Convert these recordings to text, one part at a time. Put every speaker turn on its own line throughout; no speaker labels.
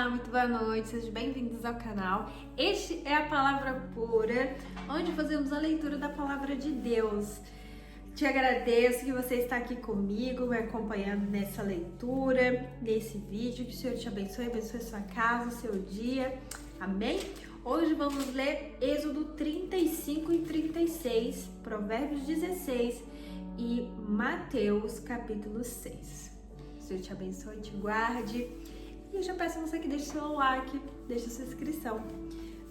Olá, muito boa noite, sejam bem-vindos ao canal. Este é a Palavra Pura, onde fazemos a leitura da Palavra de Deus. Te agradeço que você está aqui comigo, me acompanhando nessa leitura, nesse vídeo. Que o Senhor te abençoe, abençoe sua casa, seu dia. Amém? Hoje vamos ler Êxodo 35 e 36, Provérbios 16 e Mateus capítulo 6. O Senhor te abençoe, te guarde. E eu já peço a você que deixe seu like, deixe sua inscrição,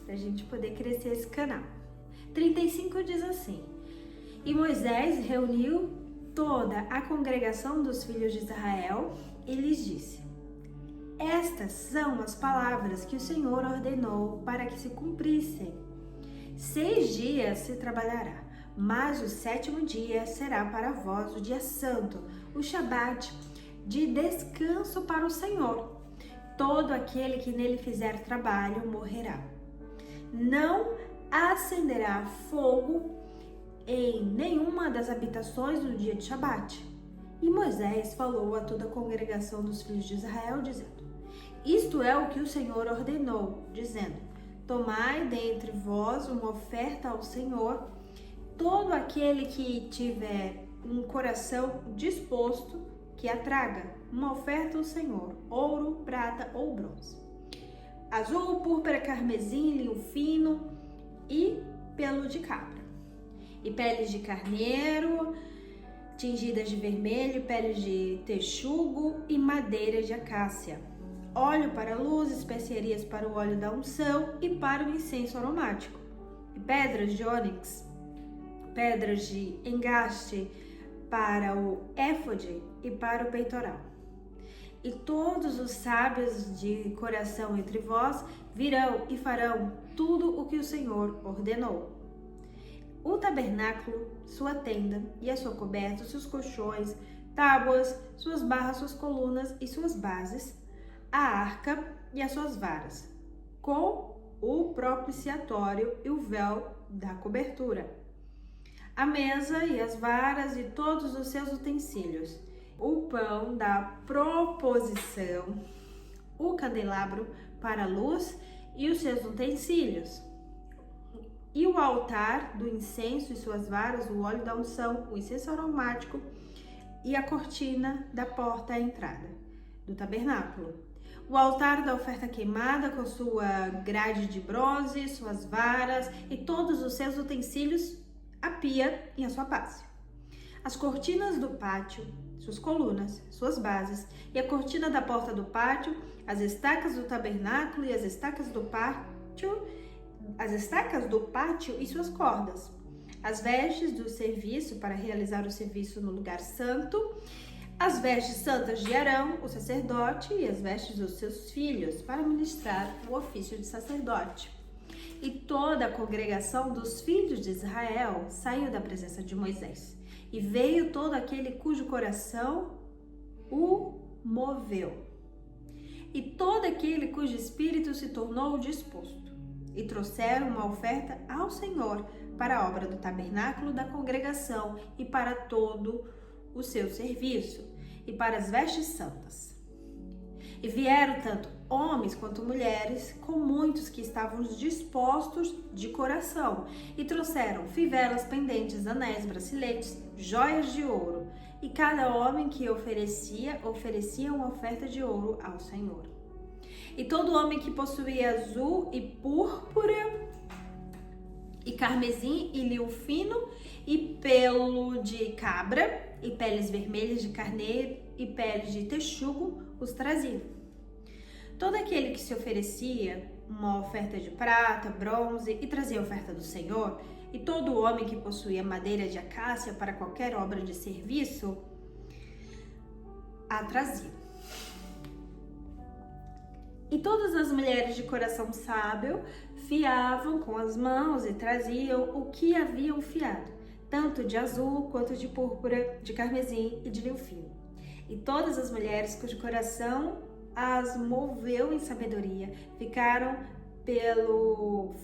para a gente poder crescer esse canal. 35 diz assim: E Moisés reuniu toda a congregação dos filhos de Israel e lhes disse: Estas são as palavras que o Senhor ordenou para que se cumprissem. 6 dias se trabalhará, mas o 7º dia será para vós o dia santo, o Shabat, de descanso para o Senhor. Todo aquele que nele fizer trabalho morrerá. Não acenderá fogo em nenhuma das habitações no dia de Shabat. E Moisés falou a toda a congregação dos filhos de Israel, dizendo: Isto é o que o Senhor ordenou, dizendo: Tomai dentre vós uma oferta ao Senhor. Todo aquele que tiver um coração disposto, que a traga, uma oferta ao Senhor, ouro, prata ou bronze, azul, púrpura, carmesim, linho fino e pelo de cabra, e peles de carneiro, tingidas de vermelho, peles de texugo e madeira de acácia, óleo para a luz, especiarias para o óleo da unção e para o incenso aromático, e pedras de ônix, pedras de engaste para o éfode e para o peitoral. E todos os sábios de coração entre vós virão e farão tudo o que o Senhor ordenou. O tabernáculo, sua tenda e a sua coberta, seus colchões, tábuas, suas barras, suas colunas e suas bases, a arca e as suas varas, com o propiciatório e o véu da cobertura, a mesa e as varas e todos os seus utensílios, o pão da proposição, o candelabro para a luz e os seus utensílios, e o altar do incenso e suas varas, o óleo da unção, o incenso aromático e a cortina da porta à entrada do tabernáculo, o altar da oferta queimada com sua grade de bronze, suas varas e todos os seus utensílios, a pia e a sua base, as cortinas do pátio, suas colunas, suas bases e a cortina da porta do pátio, as estacas do tabernáculo e as estacas do pátio e suas cordas, as vestes do serviço para realizar o serviço no lugar santo, as vestes santas de Arão, o sacerdote, e as vestes dos seus filhos para ministrar o ofício de sacerdote. E toda a congregação dos filhos de Israel saiu da presença de Moisés, e veio todo aquele cujo coração o moveu, e todo aquele cujo espírito se tornou disposto, e trouxeram uma oferta ao Senhor para a obra do tabernáculo da congregação e para todo o seu serviço, e para as vestes santas. E vieram tanto homens quanto mulheres, com muitos que estavam dispostos de coração, e trouxeram fivelas, pendentes, anéis, braceletes, joias de ouro, e cada homem que oferecia uma oferta de ouro ao Senhor. E todo homem que possuía azul e púrpura e carmesim e linho fino e pelo de cabra e peles vermelhas de carneiro e peles de texugo os trazia. Todo aquele que se oferecia uma oferta de prata, bronze e trazia a oferta do Senhor, e todo homem que possuía madeira de acácia para qualquer obra de serviço, a trazia. E todas as mulheres de coração sábio fiavam com as mãos e traziam o que haviam fiado, tanto de azul quanto de púrpura, de carmesim e de linho fino. E todas as mulheres cujo coração as moveu em sabedoria, fiaram pelo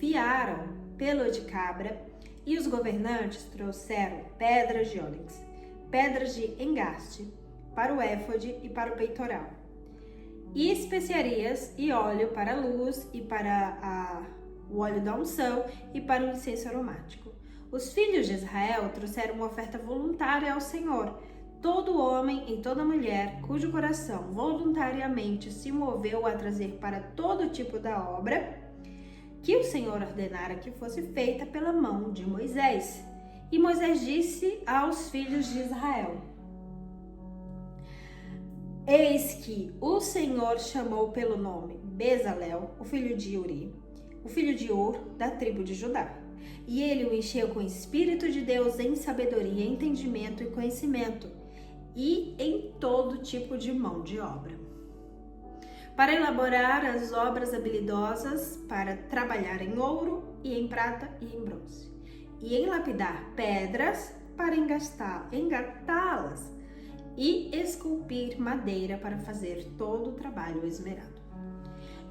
de cabra, e os governantes trouxeram pedras de ônix, pedras de engaste para o éfode e para o peitoral, e especiarias, e óleo para a luz, e para o óleo da unção, e para o incenso aromático. Os filhos de Israel trouxeram uma oferta voluntária ao Senhor. Todo homem e toda mulher cujo coração voluntariamente se moveu a trazer para todo tipo da obra que o Senhor ordenara que fosse feita pela mão de Moisés. E Moisés disse aos filhos de Israel: Eis que o Senhor chamou pelo nome Bezalel, o filho de Uri, o filho de Ur, da tribo de Judá. E ele o encheu com o Espírito de Deus em sabedoria, entendimento e conhecimento, e em todo tipo de mão de obra, para elaborar as obras habilidosas, para trabalhar em ouro e em prata e em bronze, e em lapidar pedras para engatá-las, e esculpir madeira para fazer todo o trabalho esmerado.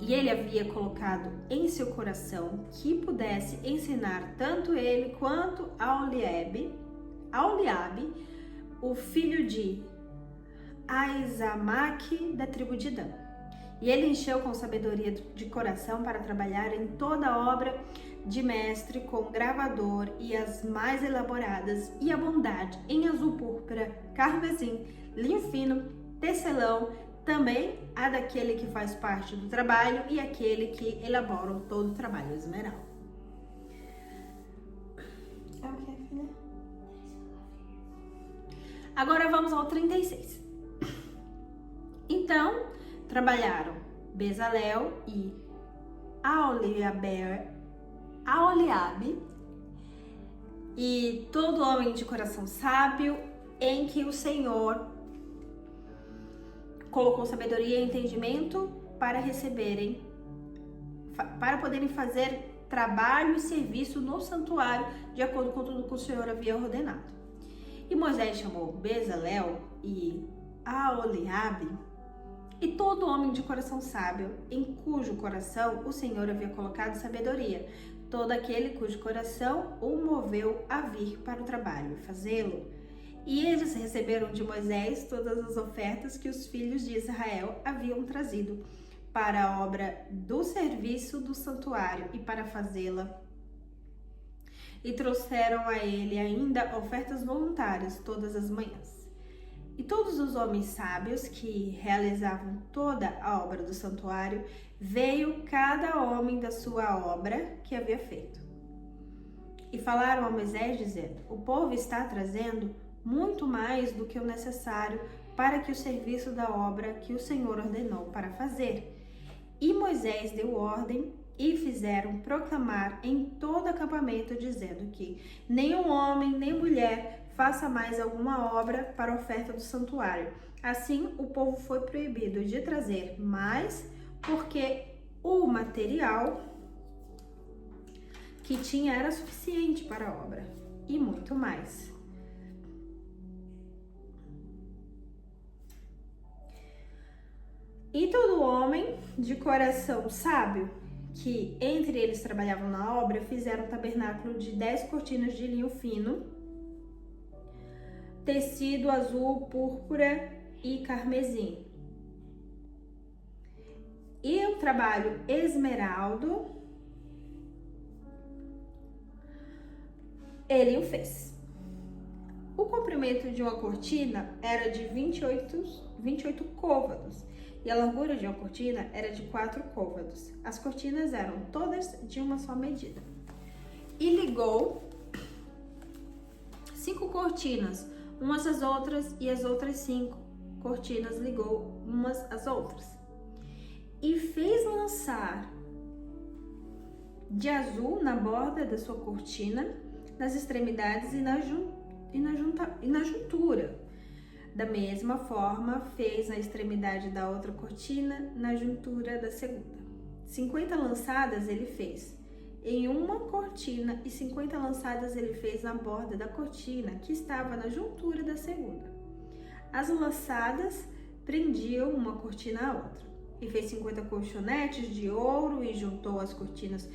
E ele havia colocado em seu coração que pudesse ensinar tanto ele quanto Aholiabe, o filho de Aizamaque, da tribo de Dan. E ele encheu com sabedoria de coração para trabalhar em toda obra de mestre, com gravador e as mais elaboradas, e a bondade em azul púrpura, carmesim, linho fino, tecelão, também a daquele que faz parte do trabalho e aquele que elabora todo o trabalho esmeral. Agora vamos ao 36. Então, trabalharam Bezalel e Aholiabe e todo homem de coração sábio, em que o Senhor colocou sabedoria e entendimento para poderem fazer trabalho e serviço no santuário, de acordo com tudo que o Senhor havia ordenado. E Moisés chamou Bezalel e Aholiabe e todo homem de coração sábio, em cujo coração o Senhor havia colocado sabedoria, todo aquele cujo coração o moveu a vir para o trabalho e fazê-lo. E eles receberam de Moisés todas as ofertas que os filhos de Israel haviam trazido para a obra do serviço do santuário e para fazê-la. E trouxeram a ele ainda ofertas voluntárias todas as manhãs. E todos os homens sábios que realizavam toda a obra do santuário, veio cada homem da sua obra que havia feito. E falaram a Moisés, dizendo: o povo está trazendo muito mais do que o necessário para que o serviço da obra que o Senhor ordenou para fazer. E Moisés deu ordem e fizeram proclamar em todo acampamento, dizendo que nenhum homem nem mulher faça mais alguma obra para a oferta do santuário. Assim, o povo foi proibido de trazer mais, porque o material que tinha era suficiente para a obra, e muito mais. E todo homem de coração sábio, que entre eles trabalhavam na obra, fizeram um tabernáculo de 10 cortinas de linho fino, tecido azul, púrpura e carmesim. E o trabalho esmeraldo, ele o fez. O comprimento de uma cortina era de 28 côvados. E a largura de uma cortina era de 4 côvados. As cortinas eram todas de uma só medida. E ligou 5 cortinas, umas às outras, e as outras 5 cortinas ligou umas às outras. E fez lançar de azul na borda da sua cortina, nas extremidades e na juntura. Da mesma forma, fez na extremidade da outra cortina, na juntura da segunda. 50 lançadas ele fez em uma cortina e 50 lançadas ele fez na borda da cortina, que estava na juntura da segunda. As lançadas prendiam uma cortina à outra. E fez 50 colchonetes de ouro e juntou as cortinas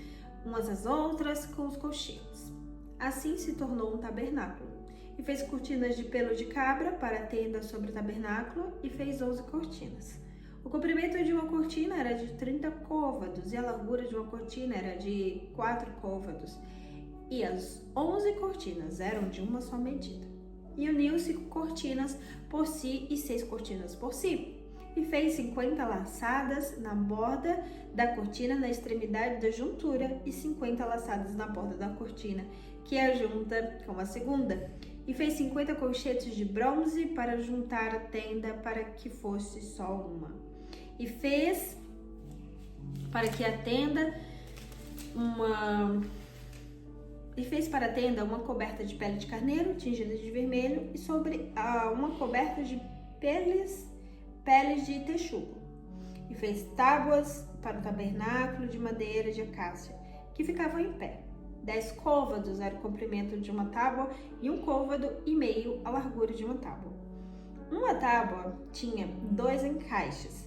umas às outras com os colchetes. Assim se tornou um tabernáculo. E fez cortinas de pelo de cabra para a tenda sobre o tabernáculo e fez 11 cortinas. O comprimento de uma cortina era de 30 côvados e a largura de uma cortina era de 4 côvados. E as 11 cortinas eram de uma só medida. E uniu 5 cortinas por si e 6 cortinas por si. E fez 50 laçadas na borda da cortina na extremidade da juntura e 50 laçadas na borda da cortina, que é junta com a segunda. E fez 50 colchetes de bronze para juntar a tenda para que fosse só uma. E fez para a tenda uma coberta de pele de carneiro tingida de vermelho e sobre uma coberta de peles de texugo. E fez tábuas para o tabernáculo de madeira de acácia, que ficavam em pé. 10 côvados era o comprimento de uma tábua e 1,5 côvado a largura de uma tábua. Uma tábua tinha 2 encaixes,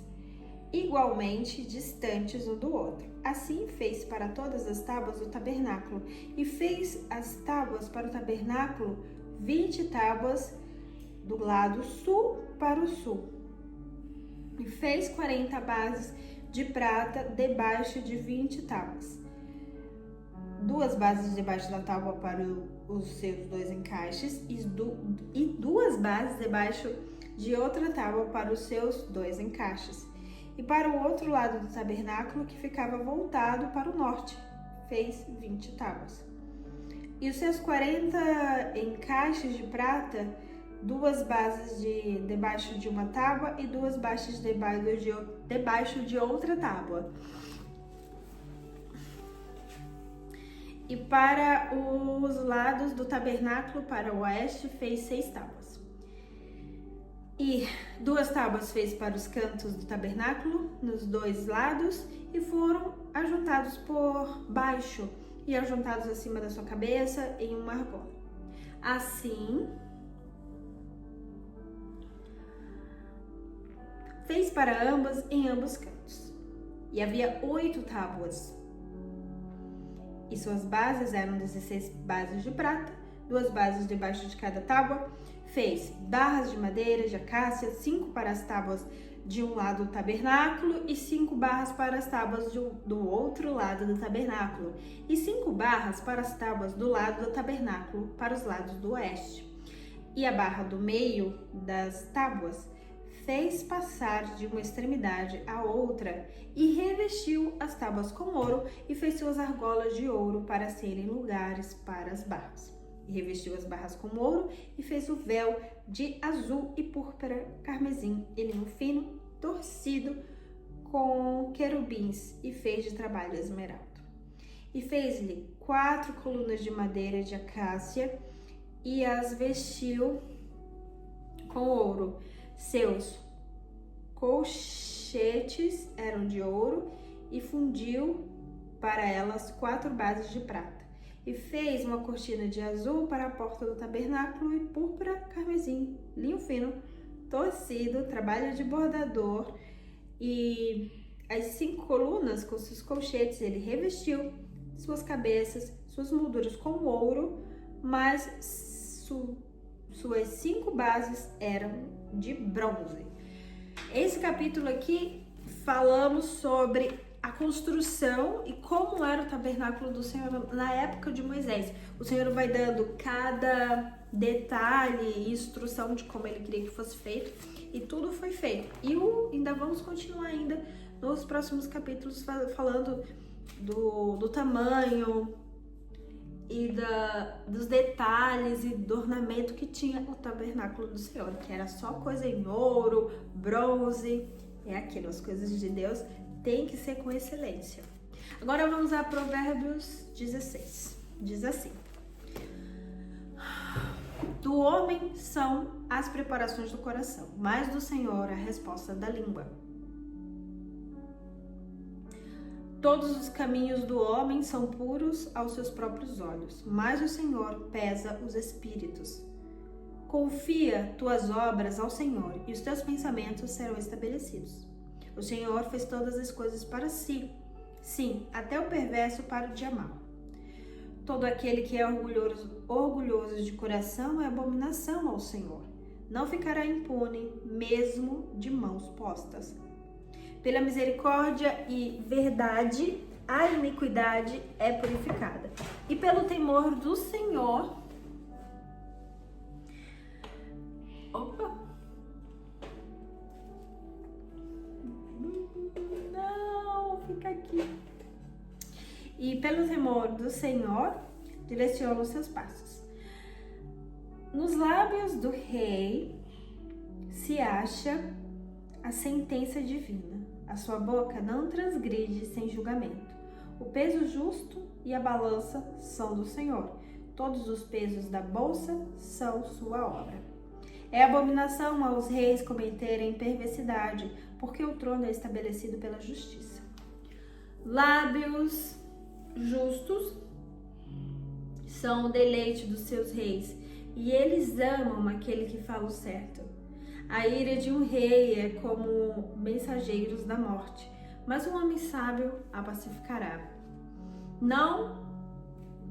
igualmente distantes um do outro. Assim fez para todas as tábuas do tabernáculo, e fez as tábuas para o tabernáculo 20 tábuas do lado sul para o sul. E fez 40 bases de prata debaixo de 20 tábuas. 2 bases debaixo da tábua para os seus 2 encaixes e 2 bases debaixo de outra tábua para os seus 2 encaixes. E para o outro lado do tabernáculo, que ficava voltado para o norte, fez 20 tábuas. E os seus 40 encaixes de prata, 2 bases debaixo de uma tábua e 2 bases debaixo de outra tábua. E para os lados do tabernáculo, para o oeste, fez 6 tábuas. E 2 tábuas fez para os cantos do tabernáculo, nos 2 lados, e foram ajuntados por baixo e ajuntados acima da sua cabeça em uma argola. Assim, fez para ambas em ambos cantos. E havia 8 tábuas. E suas bases eram 16 bases de prata, 2 bases debaixo de cada tábua. Fez barras de madeira de acácia, 5 para as tábuas de um lado do tabernáculo e 5 barras para as tábuas do outro lado do tabernáculo, e 5 barras para as tábuas do lado do tabernáculo para os lados do oeste. E a barra do meio das tábuas fez passar de uma extremidade à outra e revestiu as tábuas com ouro e fez suas argolas de ouro para serem lugares para as barras. E revestiu as barras com ouro e fez o véu de azul e púrpura, carmesim e linho fino, torcido com querubins, e fez de trabalho esmeralda. E fez-lhe 4 colunas de madeira de acácia e as vestiu com ouro. Seus colchetes eram de ouro e fundiu para elas 4 bases de prata. E fez uma cortina de azul para a porta do tabernáculo e púrpura, carmesim, linho fino, torcido, trabalho de bordador, e as 5 colunas com seus colchetes ele revestiu, suas cabeças, suas molduras com ouro, mas suas 5 bases eram de bronze. Esse capítulo aqui falamos sobre a construção e como era o tabernáculo do Senhor na época de Moisés. O Senhor vai dando cada detalhe e instrução de como ele queria que fosse feito, e tudo foi feito. E ainda vamos continuar ainda nos próximos capítulos falando do tamanho e dos detalhes e do ornamento que tinha o tabernáculo do Senhor, que era só coisa em ouro, bronze, é aquilo, as coisas de Deus tem que ser com excelência. Agora vamos a Provérbios 16. Diz assim: do homem são as preparações do coração, mas do Senhor a resposta da língua. Todos os caminhos do homem são puros aos seus próprios olhos, mas o Senhor pesa os espíritos. Confia tuas obras ao Senhor e os teus pensamentos serão estabelecidos. O Senhor fez todas as coisas para si, sim, até o perverso para o dia mau. Todo aquele que é orgulhoso de coração é abominação ao Senhor. Não ficará impune, mesmo de mãos postas. Pela misericórdia e verdade, a iniquidade é purificada. E pelo temor do Senhor... Opa! Não, fica aqui. E pelo temor do Senhor, direciona os seus passos. Nos lábios do rei se acha a sentença divina. A sua boca não transgride sem julgamento. O peso justo e a balança são do Senhor. Todos os pesos da bolsa são sua obra. É abominação aos reis cometerem perversidade, porque o trono é estabelecido pela justiça. Lábios justos são o deleite dos seus reis, e eles amam aquele que fala o certo. A ira de um rei é como mensageiros da morte, mas um homem sábio a pacificará. Não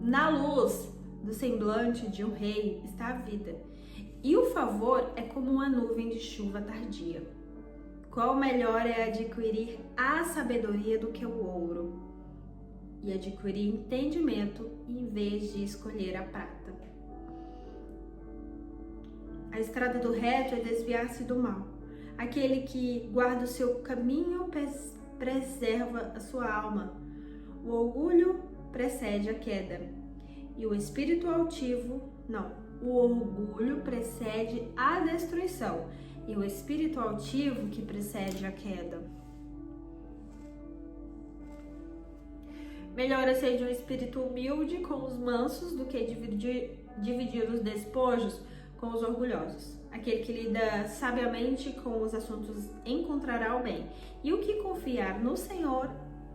na luz do semblante de um rei está a vida, e o favor é como uma nuvem de chuva tardia. Qual melhor é adquirir a sabedoria do que o ouro, e adquirir entendimento em vez de escolher a prata. A estrada do reto é desviar-se do mal. Aquele que guarda o seu caminho preserva a sua alma. O orgulho precede a queda. E o espírito altivo, o orgulho precede a destruição. E o espírito altivo que precede a queda. Melhor é ser de um espírito humilde com os mansos do que dividir os despojos com os orgulhosos. Aquele que lida sabiamente com os assuntos encontrará o bem, e o que confiar no Senhor,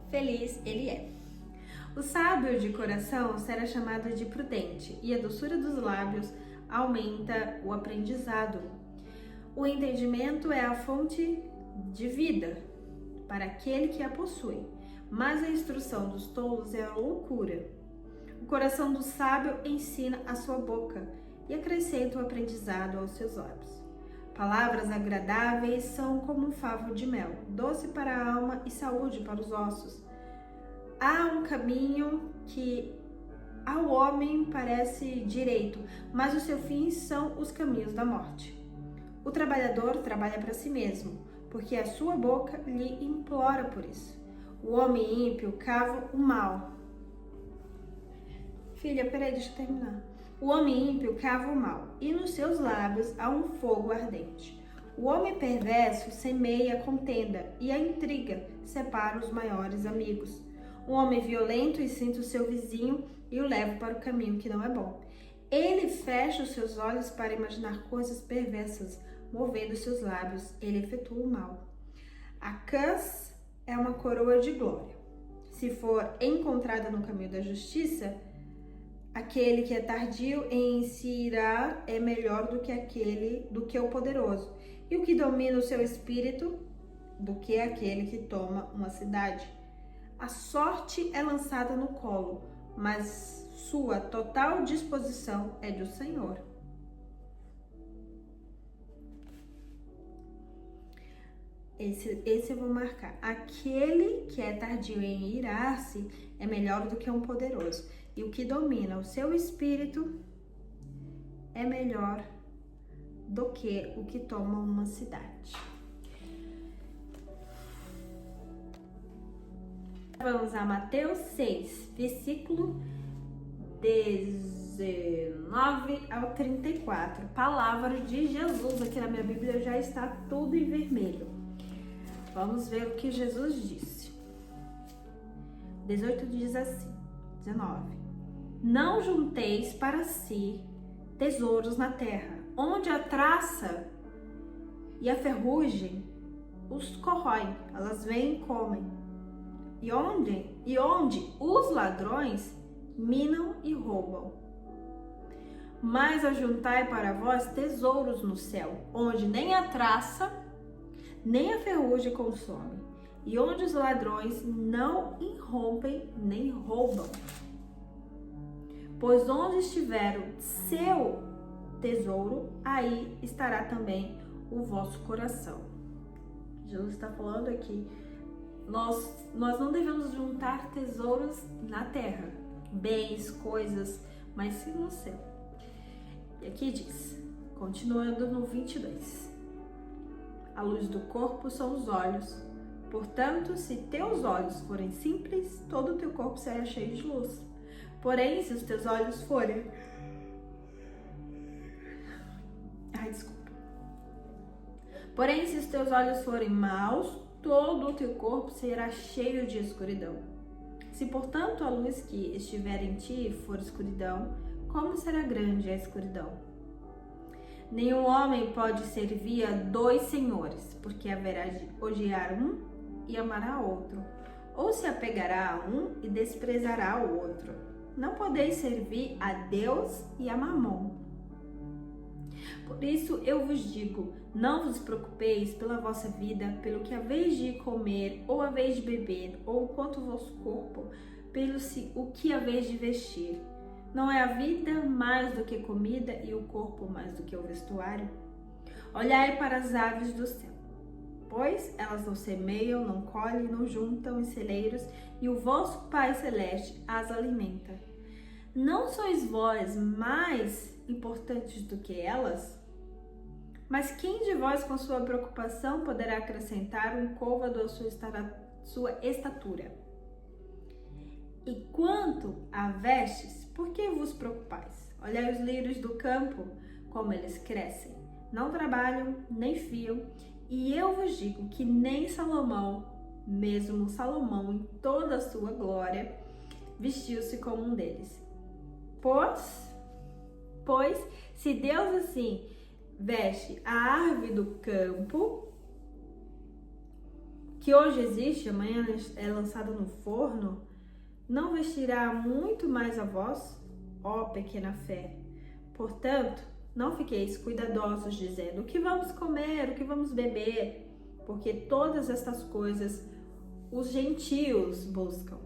feliz ele é. O sábio de coração será chamado de prudente, e a doçura dos lábios aumenta o aprendizado. O entendimento é a fonte de vida para aquele que a possui, mas a instrução dos tolos é a loucura. O coração do sábio ensina a sua boca, e acrescenta o aprendizado aos seus lábios. Palavras agradáveis são como um favo de mel, doce para a alma e saúde para os ossos. Há um caminho que ao homem parece direito, mas o seu fim são os caminhos da morte. O trabalhador trabalha para si mesmo, porque a sua boca lhe implora por isso. O homem ímpio cava o mal. Filha, peraí, deixa eu terminar. O homem ímpio cava o mal, e nos seus lábios há um fogo ardente. O homem perverso semeia a contenda, e a intriga separa os maiores amigos. O homem violento incita o seu vizinho e o leva para o caminho que não é bom. Ele fecha os seus olhos para imaginar coisas perversas, movendo seus lábios, ele efetua o mal. A cãs é uma coroa de glória. Se for encontrada no caminho da justiça, aquele que é tardio em se irar é melhor do que o poderoso, e o que domina o seu espírito do que aquele que toma uma cidade. A sorte é lançada no colo, mas sua total disposição é do Senhor. Esse eu vou marcar. Aquele que é tardio em irar-se é melhor do que um poderoso, e o que domina o seu espírito é melhor do que o que toma uma cidade. Vamos a Mateus 6, versículo 19 ao 34. Palavra de Jesus. Aqui na minha Bíblia já está tudo em vermelho. Vamos ver o que Jesus disse. 18 diz assim, 19. Não junteis para si tesouros na terra, onde a traça e a ferrugem os corroem, elas vêm e comem. E onde os ladrões minam e roubam. Mas ajuntai para vós tesouros no céu, onde nem a traça, nem a ferrugem consome, e onde os ladrões não irrompem nem roubam. Pois onde estiver o seu tesouro, aí estará também o vosso coração. Jesus está falando aqui Nós não devemos juntar tesouros na terra, bens, coisas, mas sim no céu. E aqui diz, continuando no 22, a luz do corpo são os olhos. Portanto, se teus olhos forem simples, todo o teu corpo será cheio de luz. Porém, se os teus olhos forem... Porém, se os teus olhos forem maus, todo o teu corpo será cheio de escuridão. Se, portanto, a luz que estiver em ti for escuridão, como será grande a escuridão? Nenhum homem pode servir a 2 senhores, porque haverá de odiar um e amará outro, ou se apegará a um e desprezará o outro. Não podeis servir a Deus e a Mamon. Por isso eu vos digo, não vos preocupeis pela vossa vida, pelo que haveis de comer, ou haveis de beber, ou quanto o vosso corpo, pelo o que haveis de vestir. Não é a vida mais do que comida e o corpo mais do que o vestuário? Olhai para as aves do céu, pois elas não semeiam, não colhem, não juntam em celeiros, e o vosso Pai Celeste as alimenta. Não sois vós mais importantes do que elas? Mas quem de vós, com sua preocupação, poderá acrescentar um côvado à sua estatura? E quanto a vestes, por que vos preocupais? Olhai os lírios do campo, como eles crescem. Não trabalham, nem fiam, e eu vos digo que nem Salomão, mesmo Salomão em toda a sua glória, vestiu-se como um deles. Pois, se Deus assim veste a árvore do campo, que hoje existe, amanhã é lançada no forno, não vestirá muito mais a vós, ó pequena fé. Portanto, não fiqueis cuidadosos, dizendo, o que vamos comer, o que vamos beber, porque todas estas coisas os gentios buscam.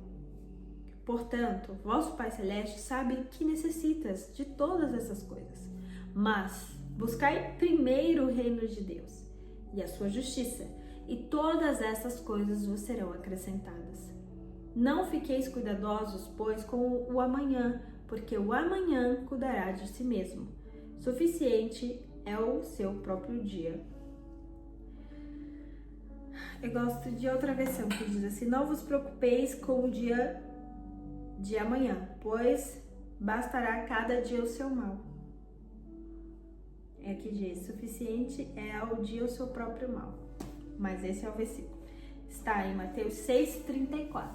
Portanto, vosso Pai Celeste sabe que necessitas de todas essas coisas. Mas buscai primeiro o reino de Deus e a sua justiça, e todas essas coisas vos serão acrescentadas. Não fiqueis cuidadosos, pois, com o amanhã, porque o amanhã cuidará de si mesmo. Suficiente é o seu próprio dia. Eu gosto de outra versão que diz assim, não vos preocupeis com o dia de amanhã, pois bastará cada dia o seu mal. É que diz, suficiente é ao dia o seu próprio mal. Mas esse é o versículo. Está em Mateus 6,34.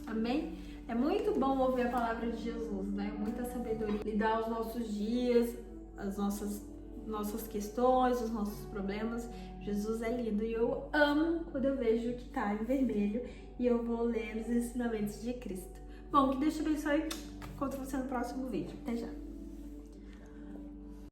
Amém? É muito bom ouvir a palavra de Jesus, né? Muita sabedoria. Lidar os nossos dias, as nossas questões, os nossos problemas. Jesus é lindo e eu amo quando eu vejo que tá em vermelho e eu vou ler os ensinamentos de Cristo. Bom, que Deus te abençoe. Encontro você no próximo vídeo. Até já!